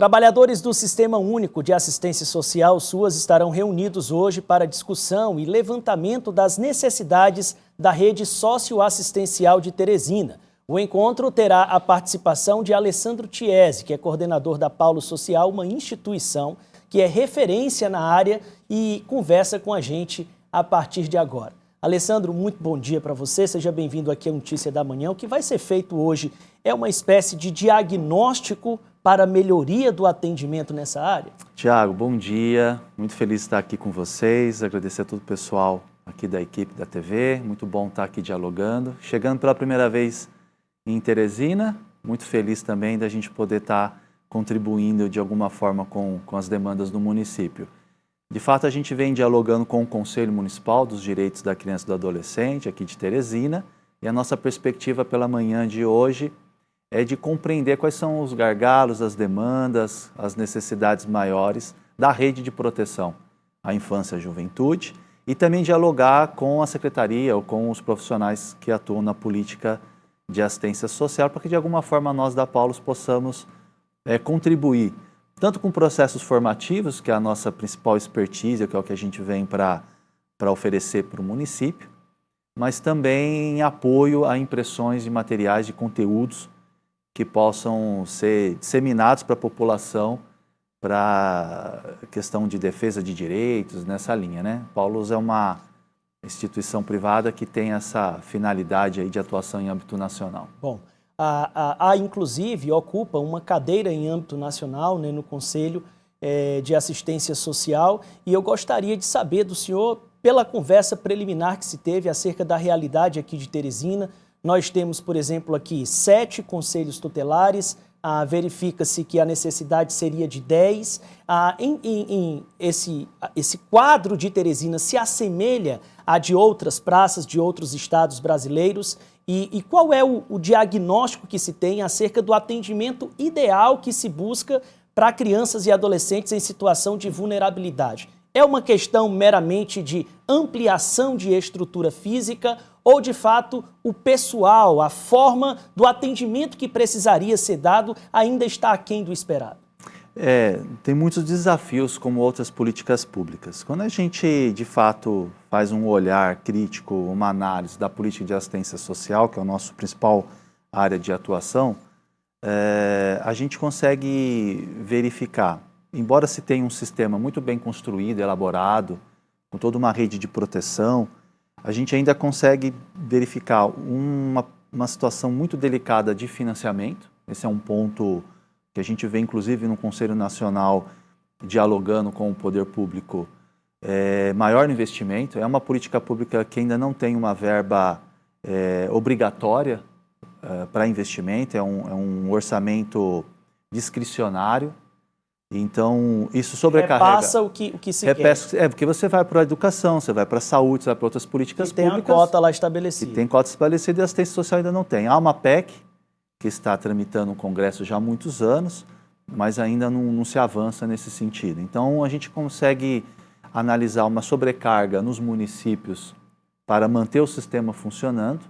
Trabalhadores do Sistema Único de Assistência Social, SUAS, estarão reunidos hoje para discussão e levantamento das necessidades da rede socioassistencial de Teresina. O encontro terá a participação de Alessandro Tiesi, que é coordenador da Paulo Social, uma instituição que é referência na área e conversa com a gente a partir de agora. Alessandro, muito bom dia para você, seja bem-vindo aqui à Notícia da Manhã. O que vai ser feito hoje é uma espécie de diagnóstico para a melhoria do atendimento nessa área? Tiago, bom dia, muito feliz de estar aqui com vocês, agradecer a todo o pessoal aqui da equipe da TV, muito bom estar aqui dialogando. Chegando pela primeira vez em Teresina, muito feliz também da gente poder estar contribuindo de alguma forma com as demandas do município. De fato, a gente vem dialogando com o Conselho Municipal dos Direitos da Criança e do Adolescente, aqui de Teresina, e a nossa perspectiva pela manhã de hoje é de compreender quais são os gargalos, as demandas, as necessidades maiores da rede de proteção à infância e à juventude e também dialogar com a Secretaria ou com os profissionais que atuam na política de assistência social para que de alguma forma nós da Paulos possamos contribuir tanto com processos formativos, que é a nossa principal expertise, que é o que a gente vem para oferecer para o município, mas também em apoio a impressões de materiais, de conteúdos que possam ser disseminados para a população para questão de defesa de direitos, nessa linha, né? Paulos é uma instituição privada que tem essa finalidade aí de atuação em âmbito nacional. Bom, inclusive, ocupa uma cadeira em âmbito nacional, né, no Conselho de Assistência Social, e eu gostaria de saber do senhor, pela conversa preliminar que se teve acerca da realidade aqui de Teresina. Nós temos, por exemplo, aqui 7 conselhos tutelares, verifica-se que a necessidade seria de 10. Esse quadro de Teresina se assemelha a de outras praças de outros estados brasileiros. E qual é o diagnóstico que se tem acerca do atendimento ideal que se busca para crianças e adolescentes em situação de vulnerabilidade? É uma questão meramente de ampliação de estrutura física ou, de fato, o pessoal, a forma do atendimento que precisaria ser dado ainda está aquém do esperado? Tem muitos desafios como outras políticas públicas. Quando a gente, de fato, faz um olhar crítico, uma análise da política de assistência social, que é a nossa principal área de atuação, a gente consegue verificar, embora se tenha um sistema muito bem construído, elaborado, com toda uma rede de proteção, a gente ainda consegue verificar uma situação muito delicada de financiamento. Esse é um ponto que a gente vê, inclusive, no Conselho Nacional, dialogando com o poder público, maior investimento. É uma política pública que ainda não tem uma verba obrigatória para investimento, é um orçamento discricionário. Então, isso sobrecarrega. Repassa o que se quer. Porque você vai para a educação, você vai para a saúde, você vai para outras políticas públicas. Tem a cota lá estabelecida. E tem cota estabelecida e a assistência social ainda não tem. Há uma PEC que está tramitando no Congresso já há muitos anos, mas ainda não se avança nesse sentido. Então, a gente consegue analisar uma sobrecarga nos municípios para manter o sistema funcionando.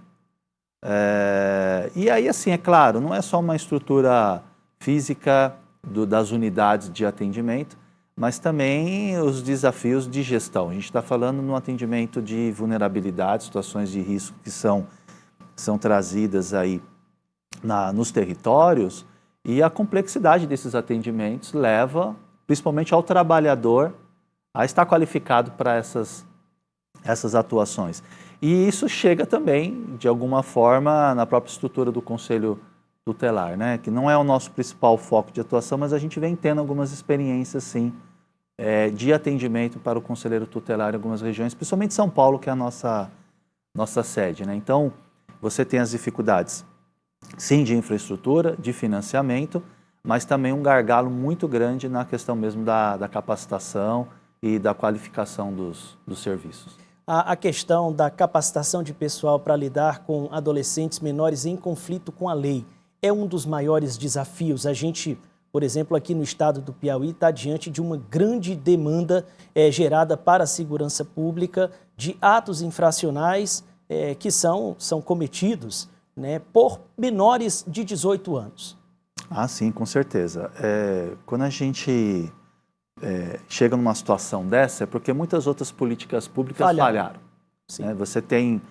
E aí, assim, é claro, não é só uma estrutura física das unidades de atendimento, mas também os desafios de gestão. A gente está falando no atendimento de vulnerabilidade, situações de risco que são trazidas aí nos territórios, e a complexidade desses atendimentos leva, principalmente ao trabalhador, a estar qualificado para essas atuações. E isso chega também, de alguma forma, na própria estrutura do Conselho Tutelar, né? Que não é o nosso principal foco de atuação, mas a gente vem tendo algumas experiências, sim, de atendimento para o conselheiro tutelar em algumas regiões, principalmente São Paulo, que é a nossa sede, né? Então, você tem as dificuldades, sim, de infraestrutura, de financiamento, mas também um gargalo muito grande na questão mesmo da capacitação e da qualificação dos serviços. A questão da capacitação de pessoal para lidar com adolescentes menores em conflito com a lei é um dos maiores desafios. A gente, por exemplo, aqui no estado do Piauí, está diante de uma grande demanda gerada para a segurança pública de atos infracionais que são cometidos, né, por menores de 18 anos. Ah, sim, com certeza. Quando a gente chega numa situação dessa, é porque muitas outras políticas públicas falharam. Né? Você tem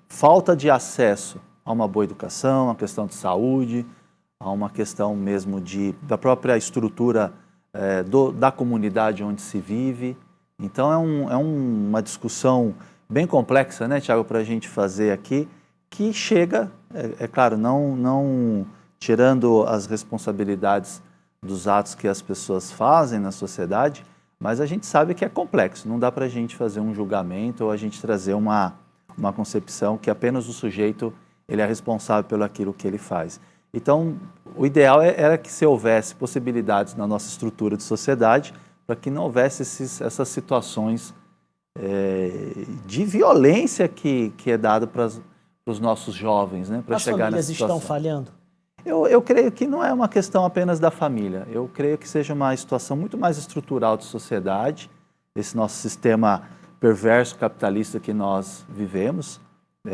falta de acesso a uma boa educação, a questão de saúde, a uma questão mesmo da própria estrutura da comunidade onde se vive. Então é uma discussão bem complexa, né, Tiago, para a gente fazer aqui, que chega, claro, não tirando as responsabilidades dos atos que as pessoas fazem na sociedade, mas a gente sabe que é complexo, não dá para a gente fazer um julgamento ou a gente trazer uma concepção que apenas o sujeito ele é responsável pelo aquilo que ele faz. Então, o ideal era que se houvesse possibilidades na nossa estrutura de sociedade para que não houvesse essas situações de violência que é dada para os nossos jovens, né, para chegar nessa situação. As famílias estão falhando? Eu creio que não é uma questão apenas da família. Eu creio que seja uma situação muito mais estrutural de sociedade, esse nosso sistema perverso capitalista que nós vivemos.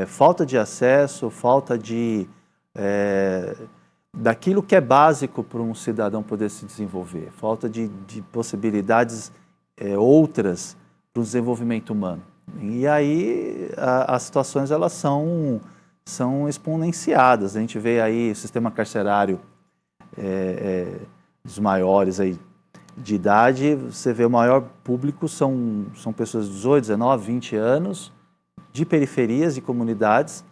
Falta de acesso, falta daquilo que é básico para um cidadão poder se desenvolver, falta de possibilidades outras para o desenvolvimento humano. E aí as situações elas são exponenciadas. A gente vê aí o sistema carcerário dos maiores aí de idade, você vê o maior público são pessoas de 18, 19, 20 anos, de periferias, de comunidades,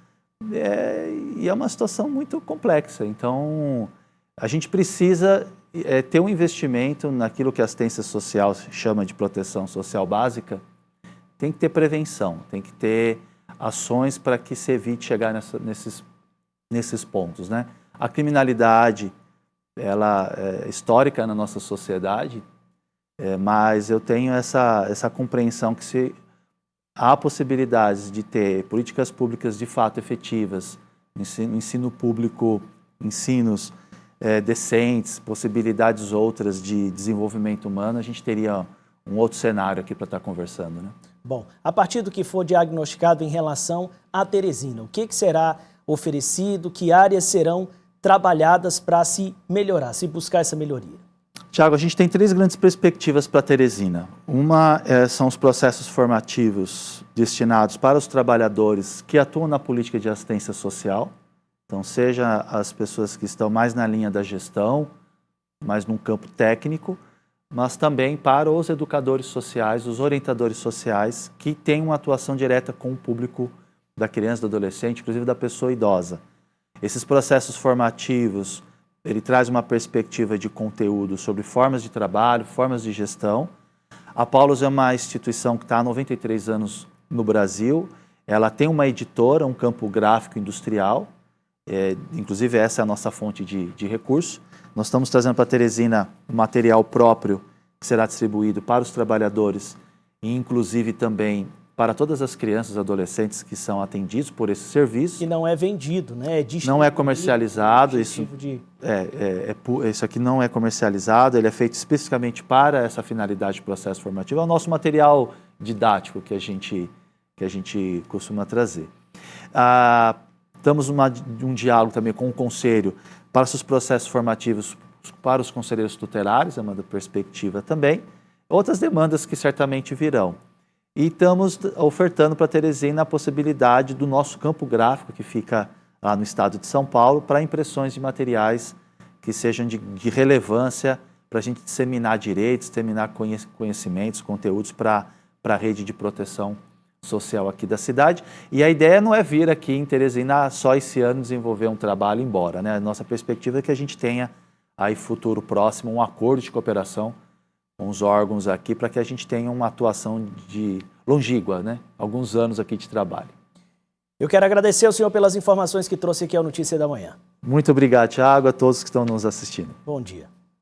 e é uma situação muito complexa. Então, a gente precisa ter um investimento naquilo que a assistência social chama de proteção social básica. Tem que ter prevenção, tem que ter ações para que se evite chegar nesses pontos, né? A criminalidade, ela é histórica na nossa sociedade, mas eu tenho essa compreensão que se há possibilidades de ter políticas públicas de fato efetivas, ensino público, ensinos decentes, possibilidades outras de desenvolvimento humano, a gente teria um outro cenário aqui para estar conversando, né? Bom, a partir do que for diagnosticado em relação a Teresina, o que será oferecido, que áreas serão trabalhadas para se melhorar, se buscar essa melhoria? Tiago, a gente tem 3 grandes perspectivas para Teresina. Uma são os processos formativos destinados para os trabalhadores que atuam na política de assistência social, então seja as pessoas que estão mais na linha da gestão, mais num campo técnico, mas também para os educadores sociais, os orientadores sociais, que têm uma atuação direta com o público da criança, do adolescente, inclusive da pessoa idosa. Esses processos formativos, ele traz uma perspectiva de conteúdo sobre formas de trabalho, formas de gestão. A Paulus é uma instituição que está há 93 anos no Brasil, ela tem uma editora, um campo gráfico industrial, inclusive essa é a nossa fonte de recurso. Nós estamos trazendo para Teresina um material próprio que será distribuído para os trabalhadores e inclusive também para todas as crianças e adolescentes que são atendidos por esse serviço. E não é vendido, né? Não é comercializado. Isso aqui não é comercializado, ele é feito especificamente para essa finalidade de processo formativo. É o nosso material didático que a gente costuma trazer. Estamos um diálogo também com o Conselho para os processos formativos para os conselheiros tutelares, é uma perspectiva também. Outras demandas que certamente virão. E estamos ofertando para Teresina a possibilidade do nosso campo gráfico, que fica lá no estado de São Paulo, para impressões de materiais que sejam de relevância para a gente disseminar direitos, disseminar conhecimentos, conteúdos para a rede de proteção social aqui da cidade. E a ideia não é vir aqui em Teresina só esse ano desenvolver um trabalho e ir embora, né? A nossa perspectiva é que a gente tenha aí futuro próximo um acordo de cooperação com os órgãos aqui para que a gente tenha uma atuação longínqua, né? Alguns anos aqui de trabalho. Eu quero agradecer ao senhor pelas informações que trouxe aqui ao Notícia da Manhã. Muito obrigado, Tiago, a todos que estão nos assistindo. Bom dia.